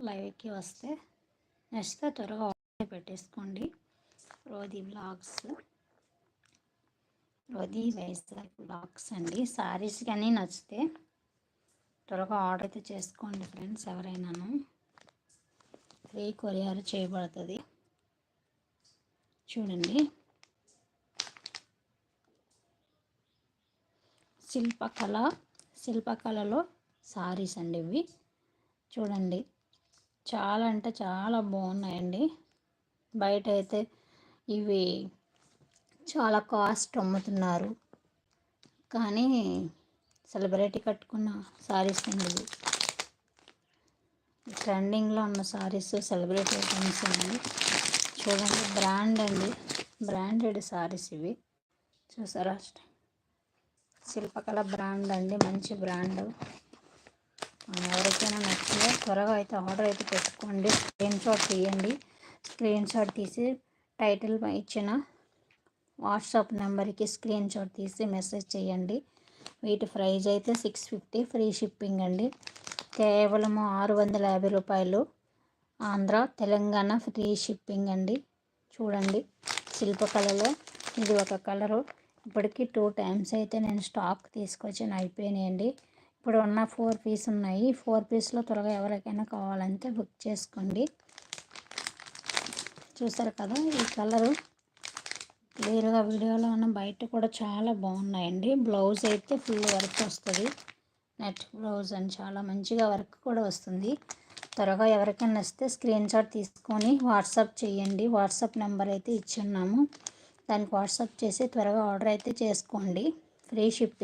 లైవ్కి వస్తే నచ్చితే త్వరగా ఆర్డర్ పెట్టేసుకోండి. రోది బ్లాగ్స్, రోది వైజాగ్ బ్లాగ్స్ అండి. శారీస్ కానీ నచ్చితే త్వరగా ఆర్డర్ అయితే చేసుకోండి ఫ్రెండ్స్. ఎవరైనాను ఫ్రీ కొరియర్ చేయబడుతుంది. చూడండి, శిల్పకళలో శారీస్ అండి ఇవి. చూడండి, చాలా అంటే చాలా బాగున్నాయండి. బయట అయితే ఇవి చాలా కాస్ట్ అమ్ముతున్నారు, కానీ సెలబ్రిటీ కట్టుకున్న శారీస్ అండి ఇవి. ట్రెండింగ్లో ఉన్న శారీస్, సెలబ్రిటీ ఐటమ్స్ అండి. చూడండి, బ్రాండ్ అండి, బ్రాండెడ్ శారీస్ ఇవి. చూసారా, శిల్పకళ బ్రాండ్ అండి, మంచి బ్రాండ్. ఎవరికైనా నచ్చితే త్వరగా అయితే ఆర్డర్ అయితే పెట్టుకోండి. స్క్రీన్ షాట్ తీయండి. స్క్రీన్ షాట్ తీసి టైటిల్ ఇచ్చిన వాట్సాప్ నెంబర్కి స్క్రీన్ షాట్ తీసి మెసేజ్ చేయండి. వీటి ప్రైజ్ అయితే 650, ఫ్రీ షిప్పింగ్ అండి. కేవలం 650 రూపాయలు. ఆంధ్ర, తెలంగాణ ఫ్రీ షిప్పింగ్ అండి. చూడండి, శిల్పకళలో ఇది ఒక కలరు. ఇప్పటికీ 2 టైమ్స్ అయితే నేను స్టాక్ తీసుకొచ్చాను, అయిపోయినాయండి. ఇప్పుడు ఉన్న 4 పీస్ ఉన్నాయి. 4 పీస్లో త్వరగా ఎవరికైనా కావాలంటే బుక్ చేసుకోండి. చూసారు కదా, ఈ కలరు క్లియర్గా వీడియోలో ఉన్న బయట కూడా చాలా బాగున్నాయండి. బ్లౌజ్ అయితే ఫుల్ వర్క్ వస్తుంది, నెట్ బ్లౌజ్ అని చాలా మంచిగా వర్క్ కూడా వస్తుంది. త్వరగా ఎవరికైనా వస్తే స్క్రీన్ షాట్ తీసుకొని వాట్సాప్ చేయండి. వాట్సాప్ నెంబర్ అయితే ఇచ్చున్నాము, దానికి వాట్సాప్ చేసి త్వరగా ఆర్డర్ అయితే చేసుకోండి. Free shipping.